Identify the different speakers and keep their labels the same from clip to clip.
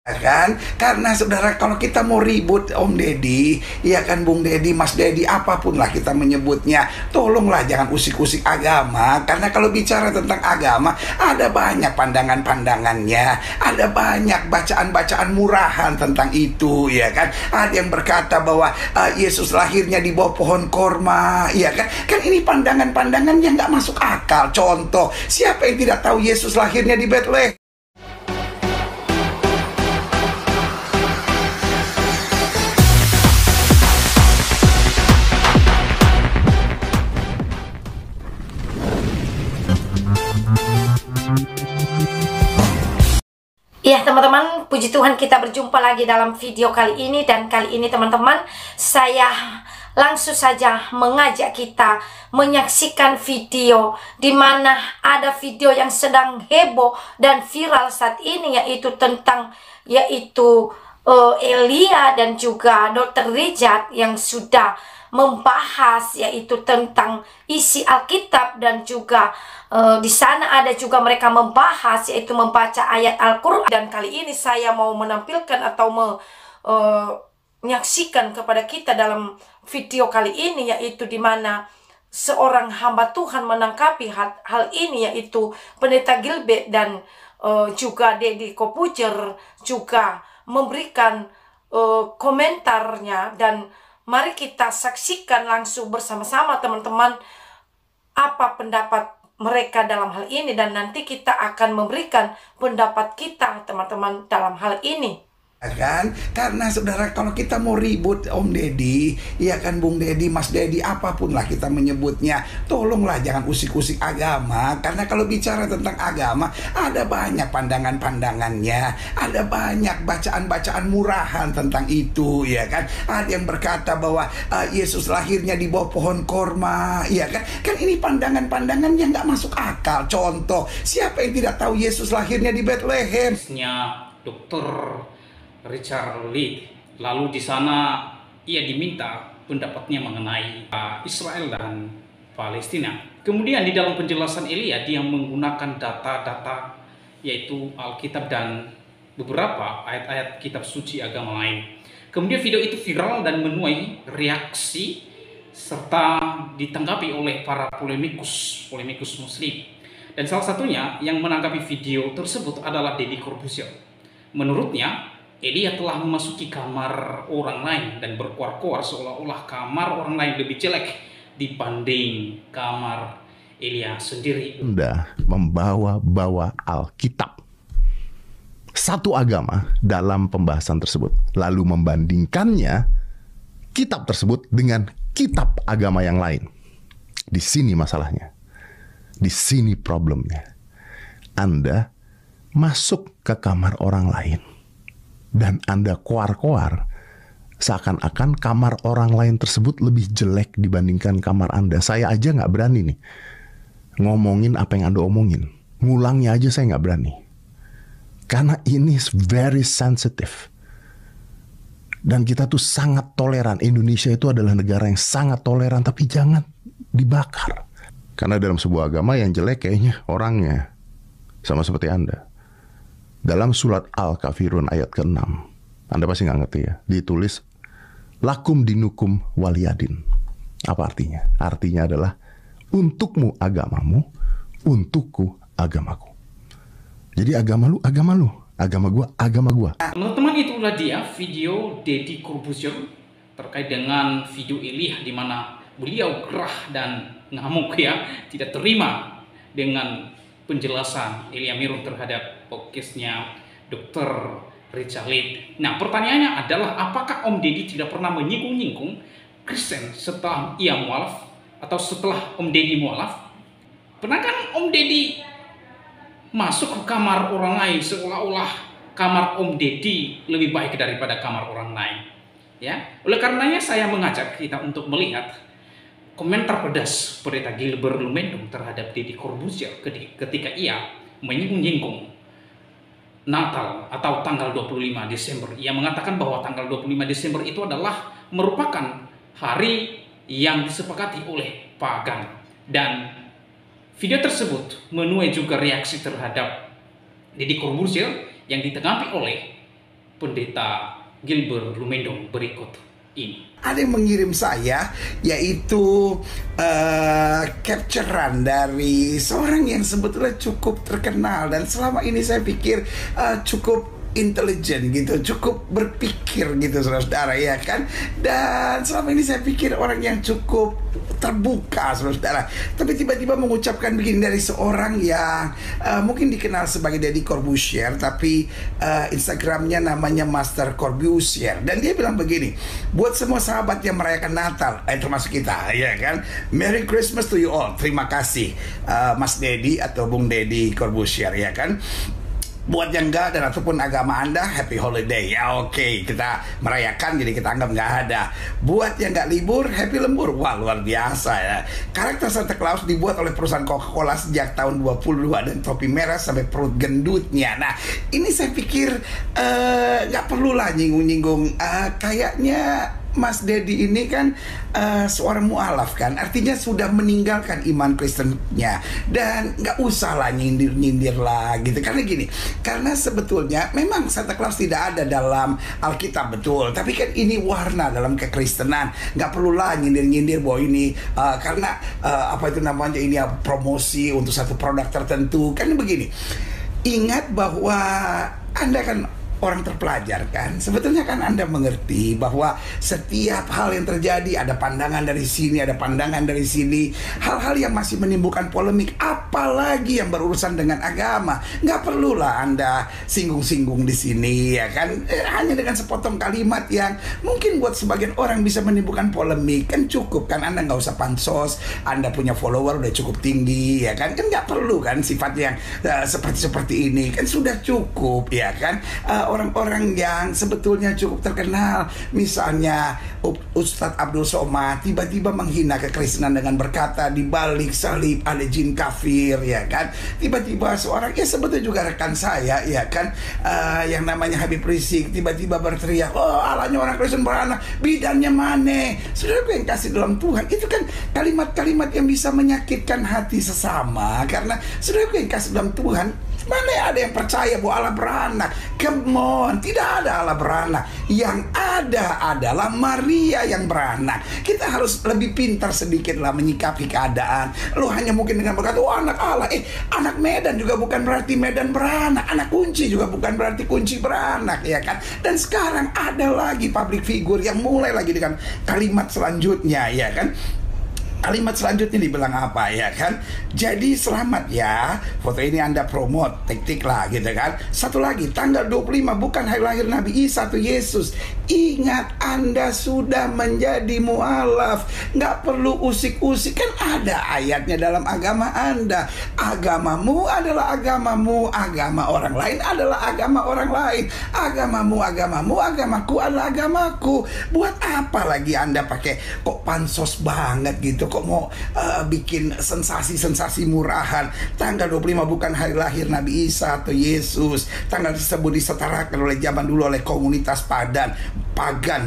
Speaker 1: Kan karena saudara, kalau kita mau ribut Om Deddy, ya kan Bung Deddy, Mas Deddy, apapun lah kita menyebutnya, tolonglah jangan usik-usik agama. Karena kalau bicara tentang agama, ada banyak pandangan-pandangannya, ada banyak bacaan-bacaan murahan tentang itu, ya kan. Ada yang berkata bahwa Yesus lahirnya di bawah pohon korma, ya kan. Kan ini pandangan-pandangan yang nggak masuk akal. Contoh, siapa yang tidak tahu Yesus lahirnya di Bethlehem?
Speaker 2: Ya teman-teman, puji Tuhan kita berjumpa lagi dalam video kali ini. Dan kali ini teman-teman, saya langsung saja mengajak kita menyaksikan video di mana ada video yang sedang heboh dan viral saat ini, yaitu tentang Elia dan juga Dr. Richard yang sudah membahas yaitu tentang isi Alkitab, dan juga di sana ada juga mereka membahas yaitu membaca ayat Al-Quran. Dan kali ini saya mau menampilkan atau menyaksikan kepada kita dalam video kali ini, yaitu di mana seorang hamba Tuhan menangkapi hal ini, yaitu Pendeta Gilbert dan juga Deddy Corbuzier juga memberikan komentarnya. Dan mari kita saksikan langsung bersama-sama teman-teman apa pendapat mereka dalam hal ini, dan nanti kita akan memberikan pendapat kita teman-teman dalam hal ini.
Speaker 1: Kan karena saudara, kalau kita mau ribut Om Deddy, ya kan Bung Deddy, Mas Deddy, apapun lah kita menyebutnya, tolonglah jangan usik-usik agama. Karena kalau bicara tentang agama, ada banyak pandangan-pandangannya, ada banyak bacaan-bacaan murahan tentang itu, ya kan. Ada yang berkata bahwa Yesus lahirnya di bawah pohon korma, ya kan. Kan ini pandangan-pandangan yang nggak masuk akal. Contoh, siapa yang tidak tahu Yesus lahirnya di Bethlehem?
Speaker 3: Dr. Richard Lead. Lalu di sana ia diminta pendapatnya mengenai Israel dan Palestina. Kemudian di dalam penjelasan Elia, dia menggunakan data-data yaitu Alkitab dan beberapa ayat-ayat kitab suci agama lain. Kemudian video itu viral dan menuai reaksi serta ditanggapi oleh para polemikus muslim. Dan salah satunya yang menanggapi video tersebut adalah Deddy Corbuzier. Menurutnya, Elia telah memasuki kamar orang lain dan berkuar-kuar seolah-olah kamar orang lain lebih jelek dibanding kamar Elia sendiri.
Speaker 4: Anda membawa-bawa Alkitab, satu agama, dalam pembahasan tersebut, lalu membandingkannya kitab tersebut dengan kitab agama yang lain. Di sini masalahnya, di sini problemnya. Anda masuk ke kamar orang lain dan Anda koar-koar seakan-akan kamar orang lain tersebut lebih jelek dibandingkan kamar Anda. Saya aja nggak berani nih ngomongin apa yang Anda omongin. Ngulangnya aja saya nggak berani. Karena ini very sensitive. Dan kita tuh sangat toleran. Indonesia itu adalah negara yang sangat toleran, tapi jangan dibakar. Karena dalam sebuah agama yang jelek kayaknya orangnya. Sama seperti Anda. Dalam surat Al-Kafirun ayat ke-6, Anda pasti nggak ngerti ya, ditulis lakum dinukum waliyadin. Apa artinya? Artinya adalah untukmu agamamu, untukku agamaku. Jadi agama lu, agama gua, agama gua.
Speaker 3: Teman-teman, itulah dia video Deddy Corbuzier terkait dengan video Elia, di mana beliau gerah dan ngamuk ya, tidak terima dengan penjelasan Elia Mirun terhadap podcastnya Dr. Richard Lead. Nah, pertanyaannya adalah, apakah Om Deddy tidak pernah menyinggung-nyinggung Kristen setelah ia mualaf atau setelah Om Deddy mualaf? Pernah kan Om Deddy masuk ke kamar orang lain seolah-olah kamar Om Deddy lebih baik daripada kamar orang lain? Ya, oleh karenanya saya mengajak kita untuk melihat komentar pedas Pendeta Gilbert Lumendung terhadap Deddy Corbuzier ketika ia menyinggung-nyinggung Natal atau tanggal 25 Desember. Ia mengatakan bahwa tanggal 25 Desember itu adalah merupakan hari yang disepakati oleh pagan. Dan video tersebut menuai juga reaksi terhadap Deddy Corbuzier yang ditanggapi oleh Pendeta Gilbert Lumendong berikut ini.
Speaker 1: Ada yang mengirim saya, yaitu capturean dari seorang yang sebetulnya cukup terkenal dan selama ini saya pikir cukup intelijen gitu, cukup berpikir gitu saudara-saudara, ya kan. Dan selama ini saya pikir orang yang cukup terbuka saudara-saudara, tapi tiba-tiba mengucapkan begini dari seorang yang mungkin dikenal sebagai Deddy Corbuzier, tapi Instagramnya namanya Master Corbuzier, dan dia bilang begini, buat semua sahabat yang merayakan Natal, termasuk kita, ya kan, Merry Christmas to you all. Terima kasih Mas Deddy atau Bung Deddy Corbuzier, ya kan. Buat yang enggak dan ataupun agama Anda, happy holiday. Ya oke, kita merayakan jadi kita anggap nggak ada. Buat yang nggak libur, happy lembur. Wah, luar biasa ya. Karakter Santa Claus dibuat oleh perusahaan Coca-Cola sejak tahun 22 dan topi merah sampai perut gendutnya. Nah, ini saya pikir nggak perlulah nyinggung-nyinggung. Kayaknya Mas Deddy ini kan seorang mualaf kan, artinya sudah meninggalkan iman Kristennya dan nggak usah lah nyindir-nyindir lah gitu. Karena gini, karena sebetulnya memang Santa Claus tidak ada dalam Alkitab, betul, tapi kan ini warna dalam kekristenan. Nggak perlu lah nyindir-nyindir bahwa ini karena apa itu namanya, ini promosi untuk satu produk tertentu. Kan begini, ingat bahwa Anda kan orang terpelajar kan, sebetulnya kan Anda mengerti bahwa setiap hal yang terjadi ada pandangan dari sini, ada pandangan dari sini, hal-hal yang masih menimbulkan polemik, apalagi yang berurusan dengan agama. Nggak perlulah Anda singgung-singgung di sini, ya kan, hanya dengan sepotong kalimat yang mungkin buat sebagian orang bisa menimbulkan polemik, kan cukup kan. Anda nggak usah pansos, Anda punya follower udah cukup tinggi, ya kan nggak perlu kan sifat yang seperti ini, kan sudah cukup, ya kan. Orang-orang yang sebetulnya cukup terkenal, misalnya Ustadz Abdul Somad, tiba-tiba menghina kekristenan dengan berkata di balik salib ada jin kafir, ya kan. Tiba-tiba seorang, ya sebetulnya juga rekan saya, ya kan, yang namanya Habib Rizik, tiba-tiba berteriak, oh alanya orang Kristen beranak, bidannya mana? Saudara yang kasih dalam Tuhan, itu kan kalimat-kalimat yang bisa menyakitkan hati sesama. Karena saudara yang kasih dalam Tuhan, mana ada yang percaya bahwa Allah beranak? Come on, tidak ada Allah beranak. Yang ada adalah Maria yang beranak. Kita harus lebih pintar sedikit lah menyikapi keadaan. Lu hanya mungkin dengan berkata, oh anak Allah, anak Medan juga bukan berarti Medan beranak. Anak Kunci juga bukan berarti Kunci beranak, ya kan. Dan sekarang ada lagi public figure yang mulai lagi dengan kalimat selanjutnya, ya kan. Kalimat selanjutnya dibilang apa, ya kan? Jadi selamat ya, foto ini Anda promote, tik-tik lah gitu kan. Satu lagi, tanggal 25 bukan hari lahir Nabi Isa atau Yesus. Ingat, Anda sudah menjadi mualaf, nggak perlu usik-usik. Kan ada ayatnya dalam agama Anda. Agamamu adalah agamamu, agama orang lain adalah agama orang lain. Agamamu agamamu, agamaku adalah agamaku. Buat apa lagi Anda pakai kok pansos banget gitu, kok mau bikin sensasi-sensasi murahan. Tanggal 25 bukan hari lahir Nabi Isa atau Yesus. Tanggal tersebut disetarakan oleh zaman dulu oleh komunitas pagan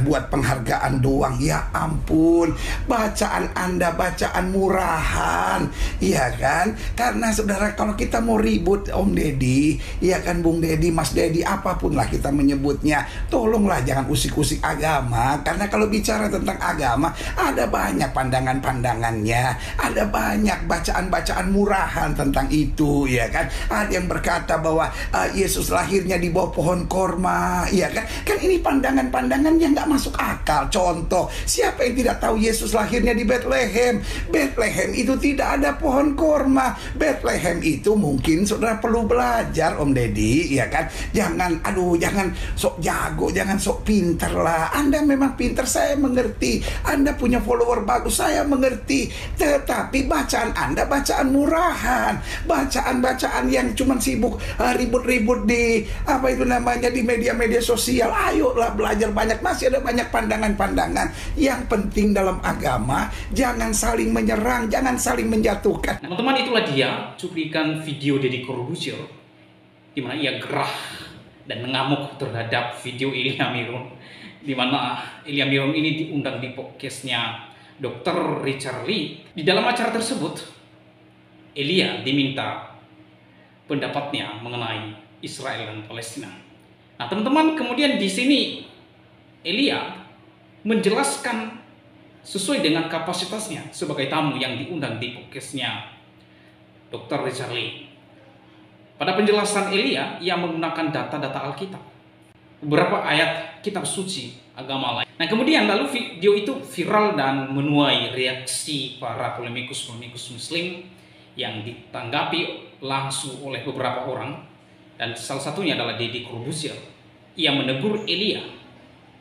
Speaker 1: buat penghargaan doang. Ya ampun, bacaan Anda bacaan murahan, iya kan? Karena saudara, kalau kita mau ribut Om Deddy, iya kan, Bung Deddy, Mas Deddy, apapun lah kita menyebutnya, tolonglah jangan usik-usik agama. Karena kalau bicara tentang agama, ada banyak pandangan-pandangannya, ada banyak bacaan-bacaan murahan tentang itu, ya kan? Ada yang berkata bahwa Yesus lahirnya di bawah pohon korma, ya kan? Kan ini pandangan-pandangan yang nggak masuk akal. Contoh, siapa yang tidak tahu Yesus lahirnya di Bethlehem? Bethlehem itu tidak ada pohon korma. Bethlehem itu mungkin saudara perlu belajar Om Deddy, ya kan? Jangan sok jago, jangan sok pinter lah. Anda memang pinter, saya mengerti. Anda punya follower bagus, saya mengerti. Tetapi bacaan Anda bacaan murahan, bacaan-bacaan yang cuma sibuk ribut-ribut di apa itu namanya, di media-media sosial. Ayolah belajar banyak, masih ada banyak pandangan-pandangan. Yang penting dalam agama, jangan saling menyerang, jangan saling menjatuhkan.
Speaker 3: Teman-teman, itulah dia cuplikan video Deddy Corbuzier di mana ia gerah dan mengamuk terhadap video Elia Miron, di mana Elia Miron ini diundang di podcastnya Dr. Richard Lee. Di dalam acara tersebut, Elia diminta pendapatnya mengenai Israel dan Palestina. Nah, teman-teman, kemudian di sini Elia menjelaskan sesuai dengan kapasitasnya sebagai tamu yang diundang di podcastnya Dr. Richard Lee. Pada penjelasan Elia, ia menggunakan data-data Alkitab, beberapa ayat kitab suci agama lain. Nah, kemudian lalu video itu viral dan menuai reaksi para polemikus-polemikus Muslim yang ditanggapi langsung oleh beberapa orang, dan salah satunya adalah Deddy Corbuzier. Ia menegur Elia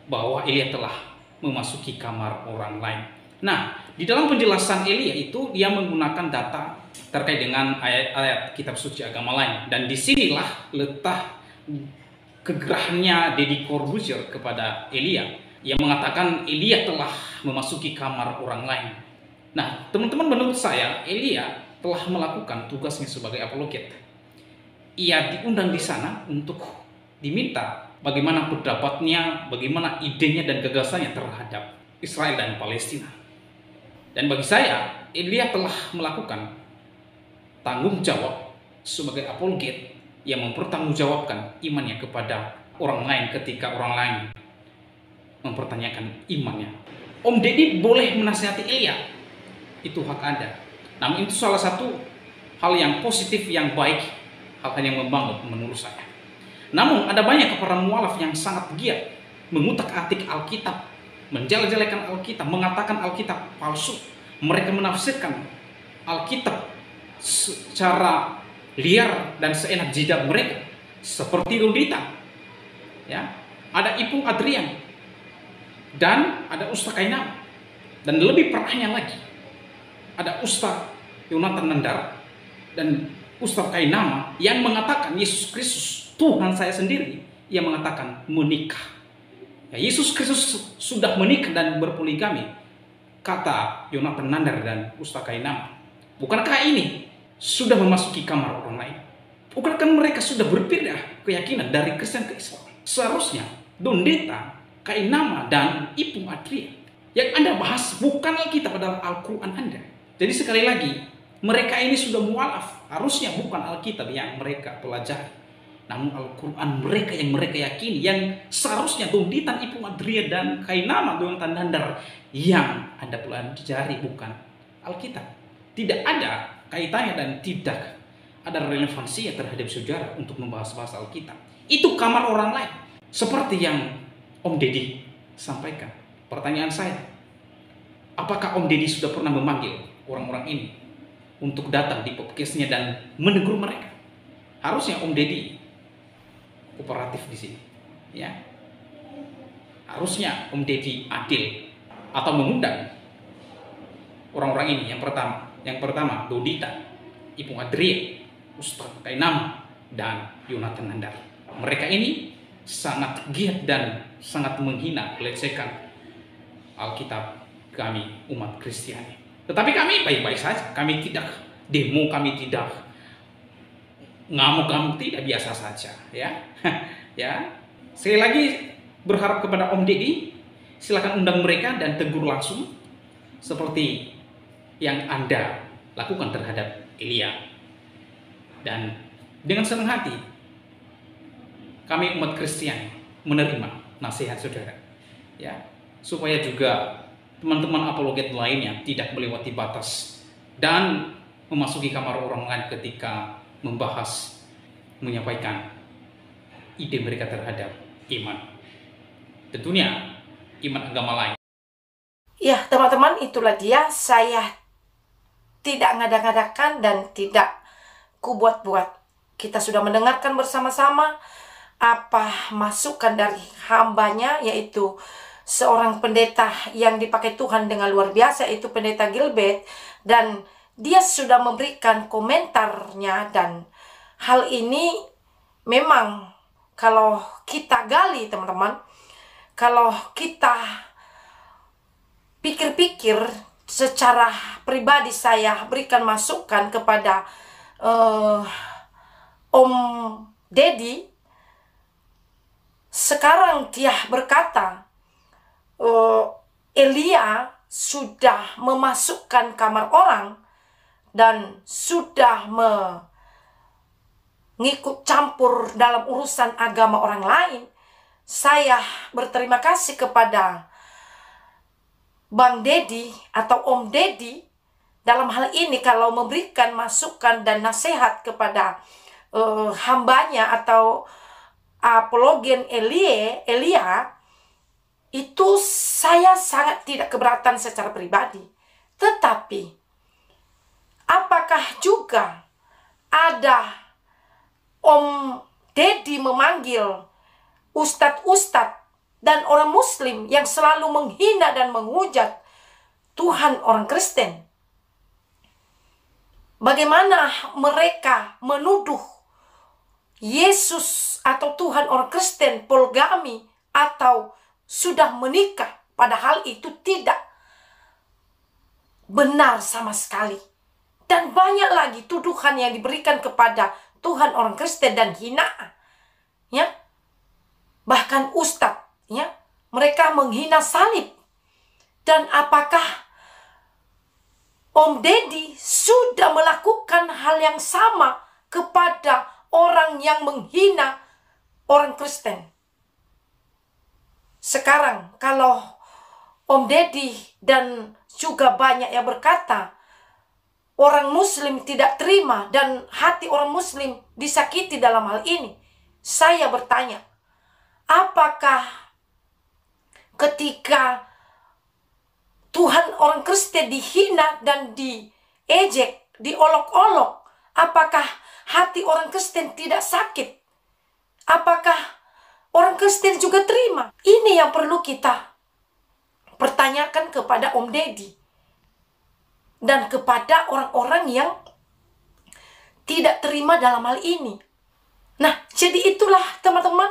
Speaker 3: bahwa Elia telah memasuki kamar orang lain. Nah, di dalam penjelasan Elia itu dia menggunakan data terkait dengan ayat-ayat kitab suci agama lain, dan disinilah letak kegerahannya Deddy Corbuzier kepada Elia. Ia mengatakan Elia telah memasuki kamar orang lain. Nah, teman-teman, menurut saya Elia telah melakukan tugasnya sebagai apologet. Ia diundang di sana untuk diminta bagaimana pendapatnya, bagaimana idenya dan gagasannya terhadap Israel dan Palestina. Dan bagi saya, Elia telah melakukan tanggung jawab sebagai apologet yang mempertanggungjawabkan imannya kepada orang lain ketika orang lain mempertanyakan imannya. Om Deddy boleh menasihati Elia, itu hak Anda. Namun itu salah satu hal yang positif, yang baik, hal yang membangun menurut saya. Namun ada banyak para mualaf yang sangat giat mengutak-atik Alkitab, menjelek-jelekan Alkitab, mengatakan Alkitab palsu. Mereka menafsirkan Alkitab secara liar dan seenak jidat mereka, seperti Rundita. Ya, ada Ipung Adrian dan ada Ustaz Kainam, dan lebih parahnya lagi ada Ustaz Yonatan Nandar dan Ustaz Kainama yang mengatakan Yesus Kristus Tuhan saya sendiri. Ia mengatakan menikah. Ya, Yesus Kristus sudah menikah dan berpoligami, kata Yonatan Nandar dan Ustaz Kainama. Bukankah ini sudah memasuki kamar orang lain? Bukankah mereka sudah berpindah keyakinan dari Kristen ke Islam? Seharusnya Dondeta, Kainama, dan Ipung Adrian yang Anda bahas bukan Alkitab, adalah Al-Quran Anda. Jadi sekali lagi, mereka ini sudah mualaf. Harusnya bukan Alkitab yang mereka pelajari, namun Al-Quran mereka yang mereka yakini, yang seharusnya Dondeta, Ipung Adrian, dan Kainama, Yonatan Nandar yang Anda pelajari, bukan Alkitab. Tidak ada kaitannya dan tidak ada relevansinya terhadap sejarah untuk membahas-bahas Alkitab. Itu kamar orang lain. Seperti yang Om Deddy sampaikan. Pertanyaan saya, apakah Om Deddy sudah pernah memanggil orang-orang ini untuk datang di podcastnya dan menegur mereka? Harusnya Om Deddy kooperatif di sini, ya. Harusnya Om Deddy adil atau mengundang orang-orang ini. Yang pertama Dondeta, Ipung Adrian, Ustaz Kainama, dan Yonatan Nandar. Mereka ini sangat giat dan sangat menghina, melecehkan Alkitab kami umat Kristiani. Tetapi kami baik-baik saja. Kami tidak demo, kami tidak ngamuk-ngamuk, tidak, biasa saja, ya. Ya. Sekali lagi berharap kepada Om Deddy, silakan undang mereka dan tegur langsung seperti yang Anda lakukan terhadap Elia. Dan dengan senang hati kami umat Kristiani menerima nasihat saudara, ya, supaya juga teman-teman apologet lainnya tidak melewati batas dan memasuki kamar orang lain ketika membahas, menyampaikan ide mereka terhadap iman, tentunya iman agama lain.
Speaker 2: Ya teman-teman, itulah dia. Saya tidak ngada-ngadakan dan tidak kubuat-buat. Kita sudah mendengarkan bersama-sama apa masukan dari hambanya, yaitu seorang pendeta yang dipakai Tuhan dengan luar biasa, yaitu pendeta Gilbert. Dan dia sudah memberikan komentarnya, dan hal ini memang kalau kita gali teman-teman, kalau kita pikir-pikir secara pribadi, saya berikan masukan kepada Om Deddy. Sekarang dia berkata Elia sudah memasukkan kamar orang dan sudah ngikut campur dalam urusan agama orang lain. Saya berterima kasih kepada Bang Dedi atau Om Dedi dalam hal ini kalau memberikan masukan dan nasihat kepada hambanya atau apologen Elia, itu saya sangat tidak keberatan secara pribadi. Tetapi apakah juga ada Om Dedi memanggil ustadz-ustadz dan orang muslim yang selalu menghina dan menghujat Tuhan orang Kristen? Bagaimana mereka menuduh Yesus atau Tuhan orang Kristen poligami atau sudah menikah, padahal itu tidak benar sama sekali. Dan banyak lagi tuduhan yang diberikan kepada Tuhan orang Kristen dan hinaan, ya. Bahkan ustadz, ya, mereka menghina salib. Dan apakah Om Dedi sudah melakukan hal yang sama kepada orang yang menghina orang Kristen? Sekarang kalau Om Dedi dan juga banyak yang berkata orang muslim tidak terima dan hati orang muslim disakiti dalam hal ini, saya bertanya, apakah ketika Tuhan orang Kristen dihina dan diejek, diolok-olok, apakah hati orang Kristen tidak sakit? Apakah orang Kristen juga terima? Ini yang perlu kita pertanyakan kepada Om Dedi dan kepada orang-orang yang tidak terima dalam hal ini. Nah, jadi itulah teman-teman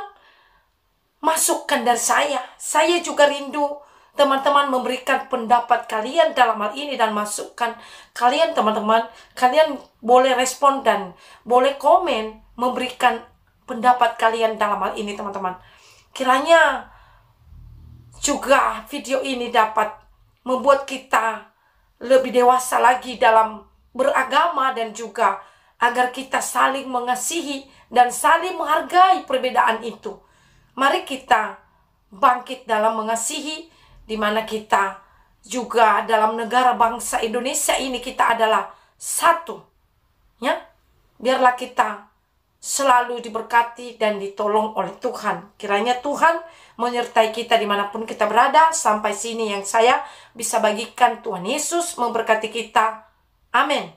Speaker 2: masukan dari saya. Saya juga rindu teman-teman memberikan pendapat kalian dalam hal ini dan masukan kalian teman-teman. Kalian boleh respon dan boleh komen memberikan pendapat kalian dalam hal ini teman-teman. Kiranya juga video ini dapat membuat kita lebih dewasa lagi dalam beragama dan juga agar kita saling mengasihi dan saling menghargai perbedaan itu. Mari kita bangkit dalam mengasihi, di mana kita juga dalam negara bangsa Indonesia ini kita adalah satu, ya. Biarlah kita selalu diberkati dan ditolong oleh Tuhan. Kiranya Tuhan menyertai kita dimanapun kita berada. Sampai sini yang saya bisa bagikan. Tuhan Yesus memberkati kita. Amin.